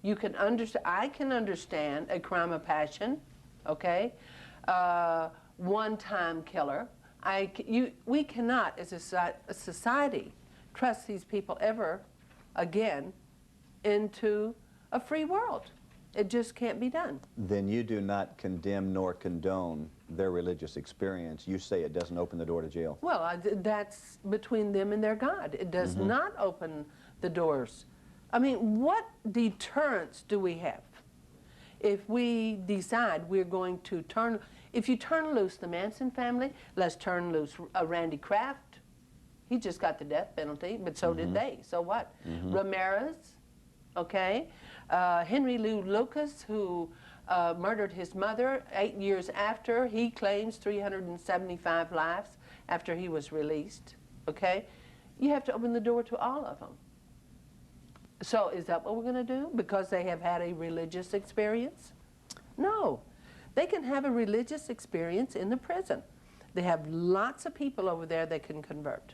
You can understand. I can understand a crime of passion, okay, one-time killer. We cannot, as a society, trust these people ever again into a free world. It just can't be done. Then you do not condemn nor condone their religious experience. You say it doesn't open the door to jail. Well, that's between them and their God. It does not open the doors. I mean, what deterrence do we have if we decide we're going to turn, if you turn loose the Manson family, let's turn loose Randy Kraft. He just got the death penalty, but so did they. So what? Ramirez, okay? Henry Lou Lucas, who murdered his mother 8 years after. He claims 375 lives after he was released, okay? You have to open the door to all of them. So is that what we're going to do because they have had a religious experience? No. They can have a religious experience in the prison. They have lots of people over there that can convert.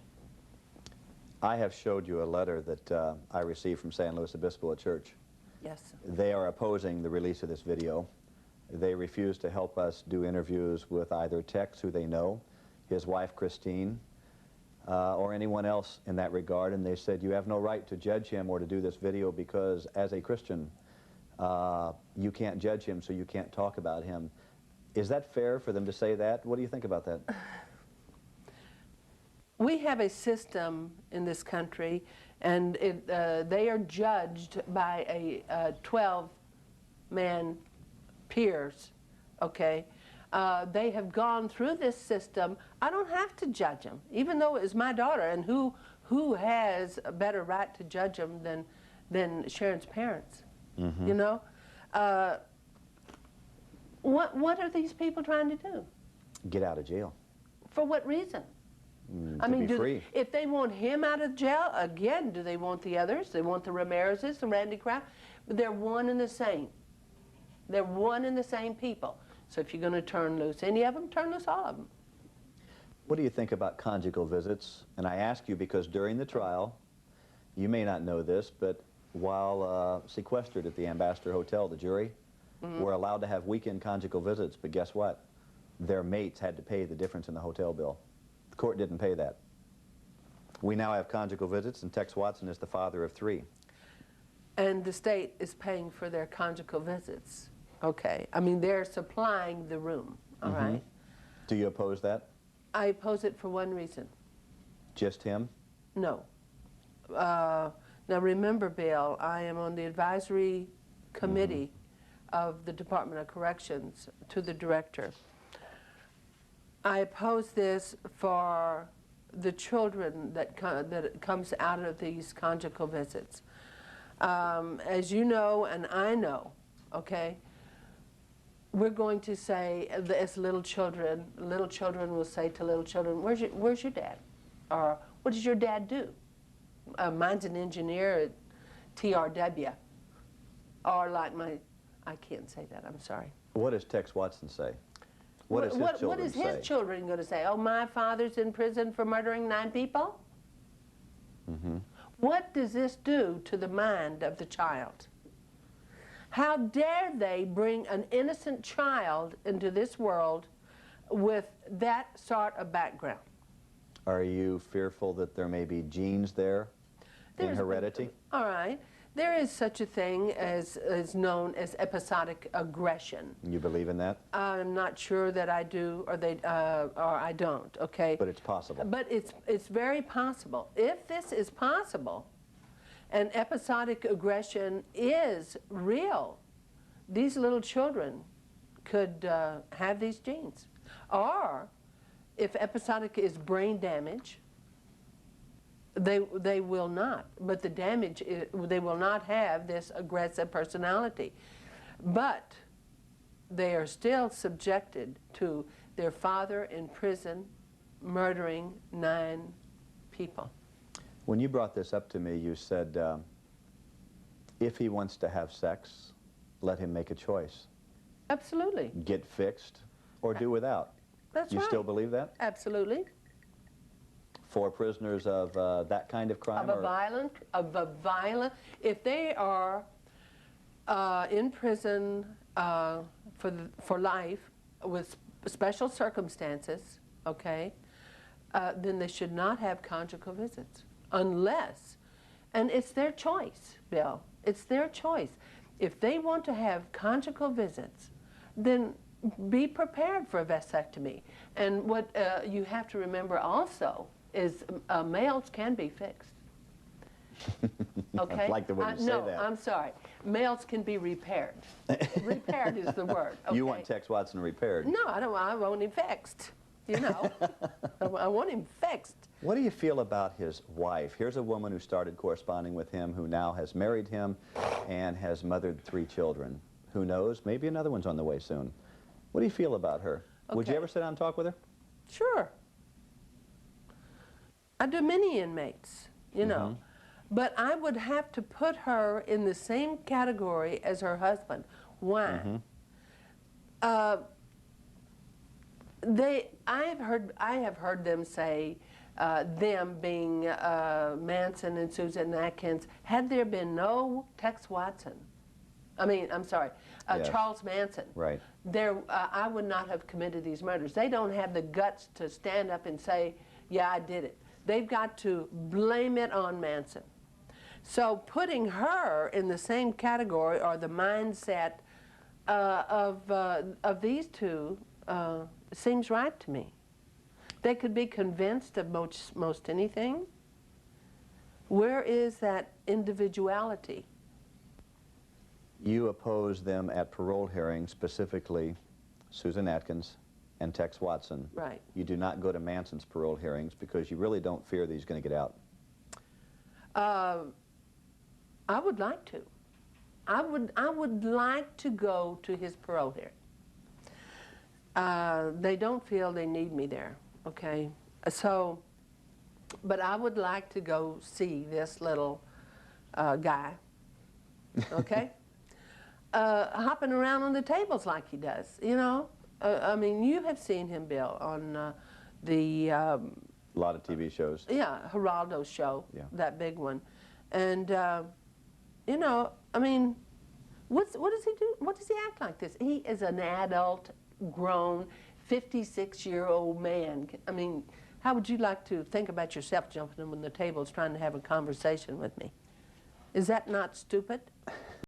I have showed you a letter that I received from San Luis Obispo Church. Yes. They are opposing the release of this video. They refuse to help us do interviews with either Tex, who they know, his wife Christine, or anyone else in that regard, and they said you have no right to judge him or to do this video because as a Christian you can't judge him, so you can't talk about him. Is that fair for them to say that? What do you think about that? We have a system in this country, and they are judged by a 12-man peers, okay? They have gone through this system. I don't have to judge them, even though it's my daughter, and who has a better right to judge them than Sharon's parents, you know? What are these people trying to do? Get out of jail. For what reason? I mean, free. If they want him out of jail, again, do they want the others? They want the Ramirez's, the Randy Kraft? They're one and the same. They're one and the same people. So if you're going to turn loose any of them, turn loose all of them. What do you think about conjugal visits? And I ask you because during the trial, you may not know this, but while sequestered at the Ambassador Hotel, the jury were allowed to have weekend conjugal visits, but guess what? Their mates had to pay the difference in the hotel bill. The court didn't pay that. We now have conjugal visits, and Tex Watson is the father of 3. And the state is paying for their conjugal visits. Okay. I mean, they're supplying the room, all right? Do you oppose that? I oppose it for one reason. Just him? No. Now remember, Bill, I am on the advisory committee of the Department of Corrections to the director. I oppose this for the children that comes out of these conjugal visits. As you know, and I know, okay, we're going to say, as little children will say to little children, where's your dad? Or, what does your dad do? Mine's an engineer at TRW. Or like I can't say that, I'm sorry. What does Tex Watson say? What is his children going to say? Oh, my father's in prison for murdering 9 people? What does this do to the mind of the child? How dare they bring an innocent child into this world with that sort of background? Are you fearful that there may be genes there in heredity? All right. There is such a thing as is known as episodic aggression. You believe in that? I'm not sure that I do or I don't, okay? But it's possible. But it's very possible. If this is possible, and episodic aggression is real, these little children could have these genes. Or if episodic is brain damage, they will not. But the damage, they will not have this aggressive personality. But they are still subjected to their father in prison murdering 9 people. When you brought this up to me, you said, if he wants to have sex, let him make a choice. Absolutely. Get fixed or do without. That's right. You still believe that? Absolutely. For prisoners of that kind of crime? Of a violent, if they are in prison for life with special circumstances, okay, then they should not have conjugal visits unless, and it's their choice, Bill. It's their choice. If they want to have conjugal visits, then be prepared for a vasectomy. And what you have to remember also is males can be fixed. Okay? I like the way you say no, that. I'm sorry. Males can be repaired. Repaired is the word. Okay? You want Tex Watson repaired? No, I don't. I want him fixed. You know, I want him fixed. What do you feel about his wife? Here's a woman who started corresponding with him, who now has married him and has mothered 3 children. Who knows? Maybe another one's on the way soon. What do you feel about her? Okay. Would you ever sit down and talk with her? Sure. I do many inmates, you know. But I would have to put her in the same category as her husband. Why? I have heard them say, them being Manson and Susan Atkins, had there been no Tex Watson, I'm sorry, Yes. Charles Manson, Right. I would not have committed these murders. They don't have the guts to stand up and say, yeah, I did it. They've got to blame it on Manson. So putting her in the same category, or the mindset of these two, seems right to me. They could be convinced of most anything. Where is that individuality? You oppose them at parole hearings, specifically Susan Atkins and Tex Watson. Right. You do not go to Manson's parole hearings because you really don't fear that he's going to get out. I would like to. I would like to go to his parole hearing. They don't feel they need me there, okay? So, but I would like to go see this little guy, okay? Hopping around on the tables like he does, you know? I mean, you have seen him, Bill, on the... A lot of TV shows. Yeah, Geraldo's show, Yeah. that big one. And, you know, I mean, what does he do? What does he act like this? He is an adult, grown, 56-year-old man. I mean, how would you like to think about yourself jumping on the tables trying to have a conversation with me? Is that not stupid?